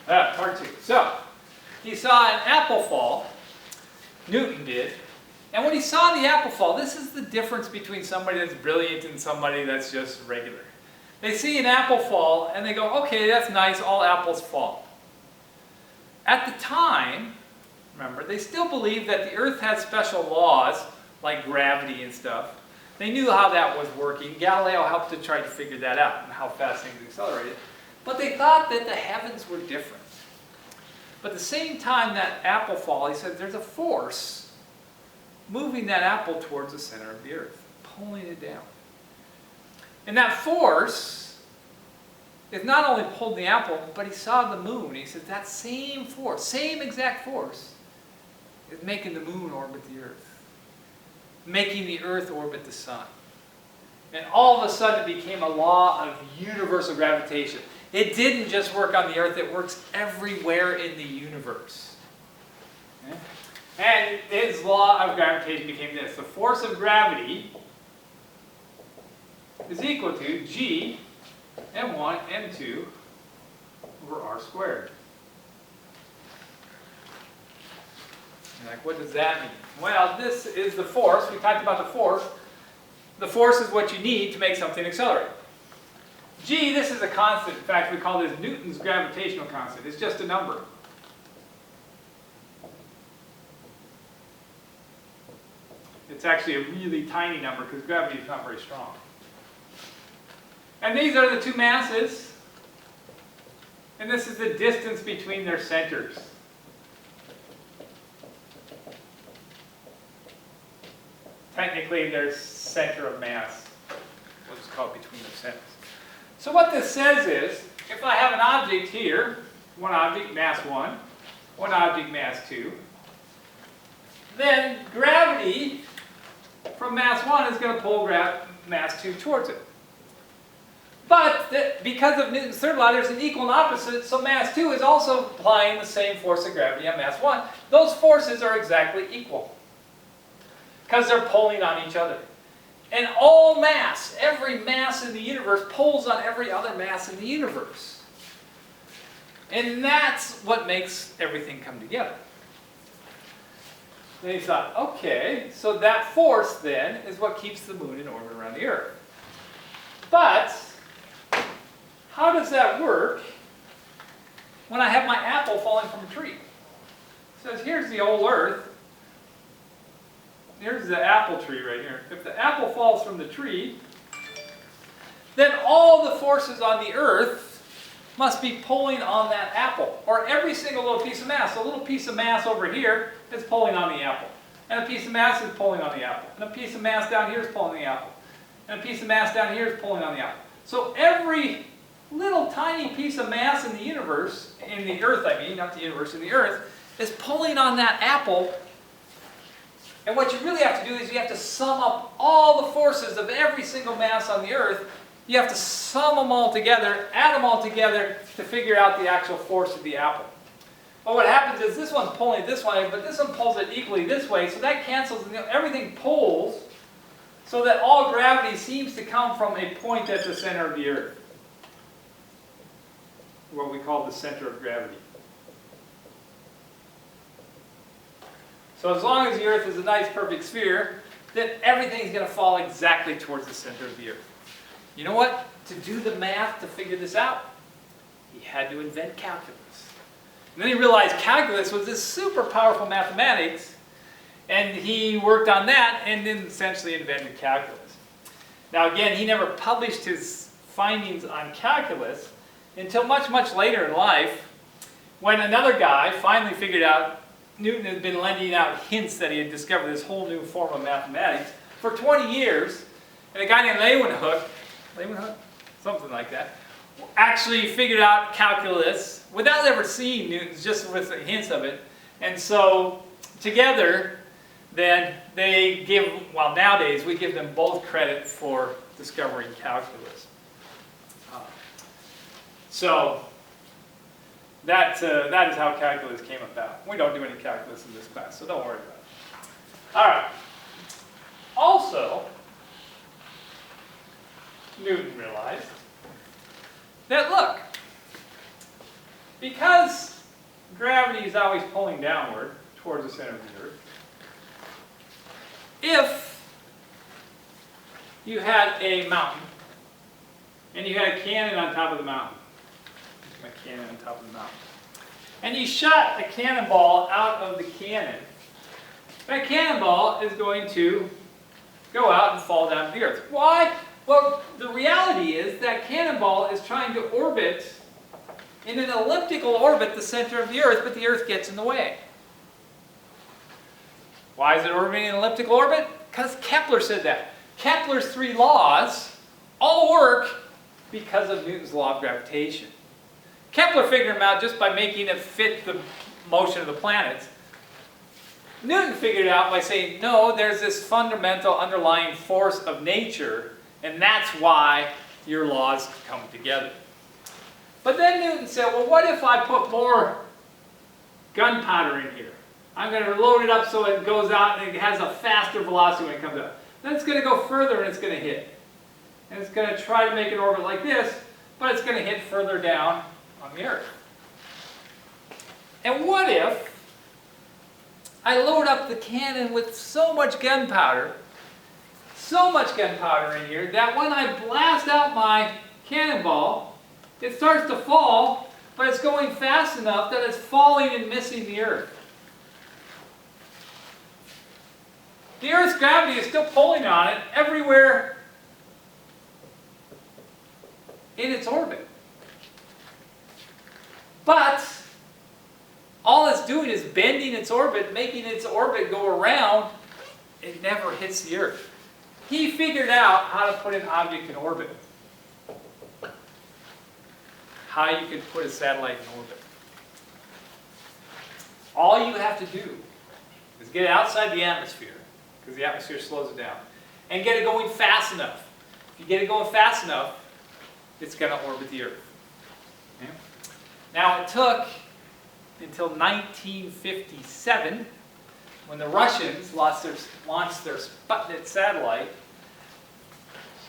Part two. So, he saw an apple fall, Newton did, and when he saw the apple fall, this is the difference between somebody that's brilliant and somebody that's just regular. They see an apple fall and they go, okay, that's nice, all apples fall. At the time, remember, they still believed that the Earth had special laws, like gravity and stuff. They knew how that was working. Galileo helped to try to figure that out and how fast things accelerated. But they thought that the heavens were different. But at the same time that apple fall, he said there's a force moving that apple towards the center of the Earth, pulling it down. And that force is not only pulled the apple, but he saw the moon. He said that same force, same exact force, is making the moon orbit the Earth, making the Earth orbit the sun. And all of a sudden it became a law of universal gravitation. It didn't just work on the Earth, it works everywhere in the universe. Okay? And his law of gravitation became this. The force of gravity is equal to G m1, m2 over r squared. You're like, what does that mean? Well, this is the force. We talked about the force. The force is what you need to make something accelerate. G, this is a constant. In fact, we call this Newton's gravitational constant. It's just a number. It's actually a really tiny number because gravity is not very strong. And these are the two masses. And this is the distance between their centers. Technically, their center of mass. What's called between their centers. So what this says is, if I have an object here, one object, mass 1, one object, mass 2, then gravity from mass 1 is going to pull mass 2 towards it. But because of Newton's third law, there's an equal and opposite, so mass 2 is also applying the same force of gravity on mass 1. Those forces are exactly equal because they're pulling on each other. And all mass, every mass in the universe pulls on every other mass in the universe. And that's what makes everything come together. Then he thought, okay, so that force then is what keeps the moon in orbit around the Earth. But how does that work when I have my apple falling from a tree? It says here's the whole Earth. Here's the apple tree right here. If the apple falls from the tree, then all the forces on the Earth must be pulling on that apple, or every single little piece of mass. A little piece of mass over here is pulling on the apple, and a piece of mass is pulling on the apple, and a piece of mass down here is pulling on the apple, and a piece of mass down here is pulling on the apple. So every little tiny piece of mass in the universe, in the Earth I mean, not the universe, in the Earth, is pulling on that apple. And what you really have to do is you have to sum up all the forces of every single mass on the Earth. You have to sum them all together, add them all together to figure out the actual force of the apple. Well, what happens is this one's pulling this way, but this one pulls it equally this way, so that cancels, everything pulls so that all gravity seems to come from a point at the center of the Earth, what we call the center of gravity. So as long as the Earth is a nice perfect sphere, then everything's going to fall exactly towards the center of the Earth. You know what? To do the math to figure this out, he had to invent calculus. And then he realized calculus was this super powerful mathematics, and he worked on that and then essentially invented calculus. Now again, he never published his findings on calculus until much, much later in life, when another guy finally figured out Newton had been lending out hints that he had discovered this whole new form of mathematics for 20 years, and a guy named Leeuwenhoek, something like that, actually figured out calculus without ever seeing Newton's, just with the hints of it. And so together, then they give, well, nowadays we give them both credit for discovering calculus. So that is how calculus came about. We don't do any calculus in this class, so don't worry about it. All right. Also, Newton realized that, look, because gravity is always pulling downward towards the center of the Earth, if you had a mountain and you had a cannon on top of the mountain, a cannon on top of the mountain, and you shot a cannonball out of the cannon, that cannonball is going to go out and fall down to the Earth. Why? Well, the reality is that cannonball is trying to orbit in an elliptical orbit the center of the Earth, but the Earth gets in the way. Why is it orbiting in an elliptical orbit? Because Kepler said that. Kepler's 3 laws all work because of Newton's law of gravitation. Kepler figured them out just by making it fit the motion of the planets. Newton figured it out by saying, no, there's this fundamental underlying force of nature, and that's why your laws come together. But then Newton said, well, what if I put more gunpowder in here? I'm going to load it up so it goes out and it has a faster velocity when it comes up. Then it's going to go further and it's going to hit. And it's going to try to make an orbit like this, but it's going to hit further down on the Earth. And what if I load up the cannon with so much gunpowder in here, that when I blast out my cannonball, it starts to fall, but it's going fast enough that it's falling and missing the Earth. The Earth's gravity is still pulling on it everywhere in its orbit. But all it's doing is bending its orbit, making its orbit go around. It never hits the Earth. He figured out how to put an object in orbit. How you can put a satellite in orbit. All you have to do is get it outside the atmosphere, because the atmosphere slows it down, and get it going fast enough. If you get it going fast enough, it's going to orbit the Earth. Okay? Now it took until 1957, when the Russians launched their Sputnik satellite,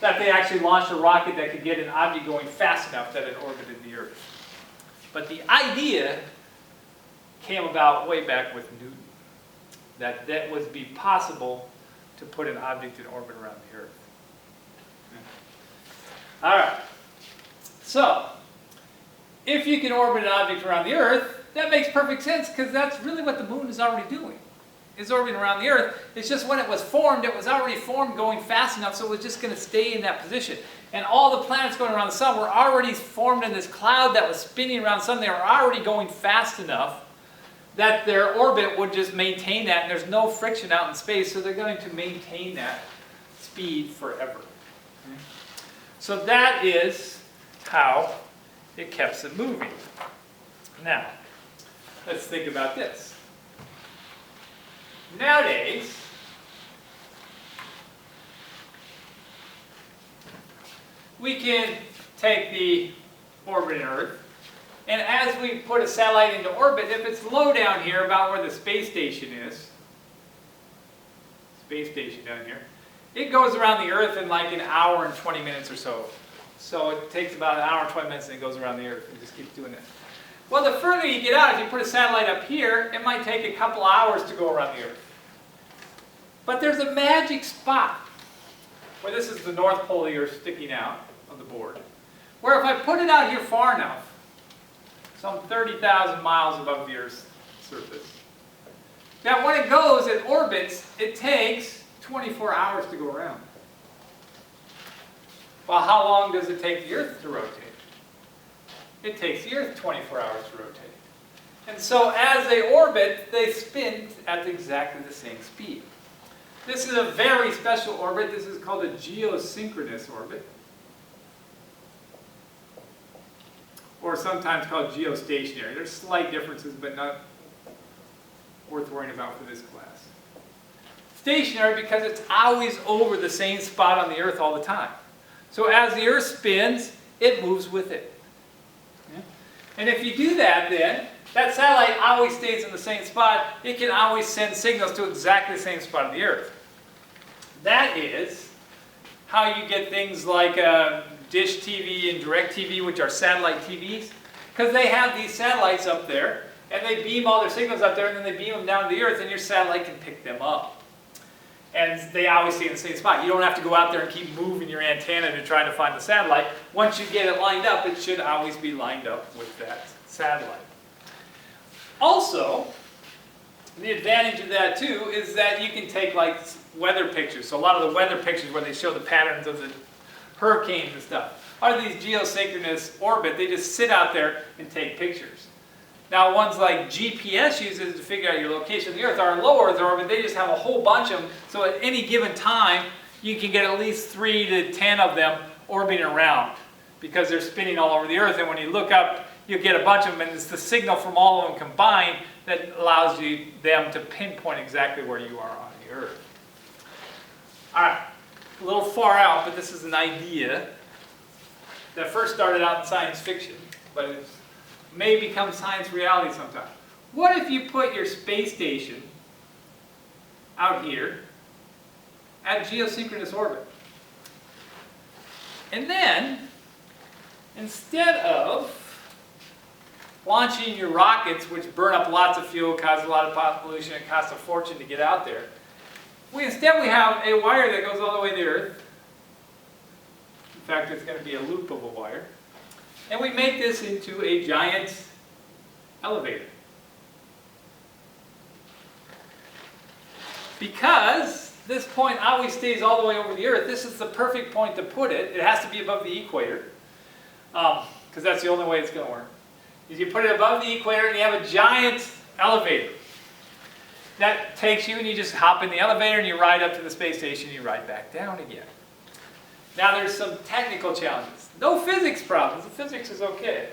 that they actually launched a rocket that could get an object going fast enough that it orbited the Earth. But the idea came about way back with Newton, that that would be possible to put an object in orbit around the Earth. Okay. All right. So, if you can orbit an object around the Earth, that makes perfect sense, because that's really what the moon is already doing. It's orbiting around the Earth. It's just when it was already formed going fast enough, so it was just going to stay in that position. And all the planets going around the sun were already formed in this cloud that was spinning around the sun. They were already going fast enough that their orbit would just maintain that, and there's no friction out in space, so they're going to maintain that speed forever. Okay? So that is how it keeps it moving. Now, let's think about this. Nowadays, we can take the orbiting Earth, and as we put a satellite into orbit, if it's low down here, about where the space station is, down here, it goes around the Earth in like an hour and 20 minutes or so. So it takes about an hour and 20 minutes and it goes around the Earth and just keeps doing it. Well, the further you get out, if you put a satellite up here, it might take a couple hours to go around the Earth. But there's a magic spot where this is the North Pole of the Earth sticking out of the board, where if I put it out here far enough, some 30,000 miles above the Earth's surface, that when it goes, it orbits, it takes 24 hours to go around. Well, how long does it take the Earth to rotate? It takes the Earth 24 hours to rotate. And so as they orbit, they spin at exactly the same speed. This is a very special orbit. This is called a geosynchronous orbit, or sometimes called geostationary. There's slight differences, but not worth worrying about for this class. Stationary because it's always over the same spot on the Earth all the time. So as the Earth spins, it moves with it. Okay? And if you do that, then that satellite always stays in the same spot. It can always send signals to exactly the same spot on the Earth. That is how you get things like Dish TV and Direct TV, which are satellite TVs. Because they have these satellites up there, and they beam all their signals up there, and then they beam them down to the Earth, and your satellite can pick them up. And they always stay in the same spot. You don't have to go out there and keep moving your antenna to try to find the satellite. Once you get it lined up, it should always be lined up with that satellite. Also, the advantage of that too is that you can take like weather pictures. So a lot of the weather pictures where they show the patterns of the hurricanes and stuff are these geosynchronous orbit. They just sit out there and take pictures. Now ones like GPS uses to figure out your location of the Earth are in low Earth orbit. They just have a whole bunch of them. So at any given time, you can get at least 3 to 10 of them orbiting around because they're spinning all over the Earth. And when you look up, you get a bunch of them, and it's the signal from all of them combined that allows them to pinpoint exactly where you are on the Earth. All right, a little far out, but this is an idea that first started out in science fiction, but it may become science reality sometime. What if you put your space station out here at geosynchronous orbit? And then, instead of launching your rockets, which burn up lots of fuel, cause a lot of pollution, and cost a fortune to get out there, instead we have a wire that goes all the way to the Earth. In fact, it's going to be a loop of a wire. And we make this into a giant elevator. Because this point always stays all the way over the Earth, this is the perfect point to put it. It has to be above the equator, because that's the only way it's going to work. Is you put it above the equator and you have a giant elevator. That takes you and you just hop in the elevator and you ride up to the space station and you ride back down again. Now there's some technical challenges. No physics problems. The physics is okay.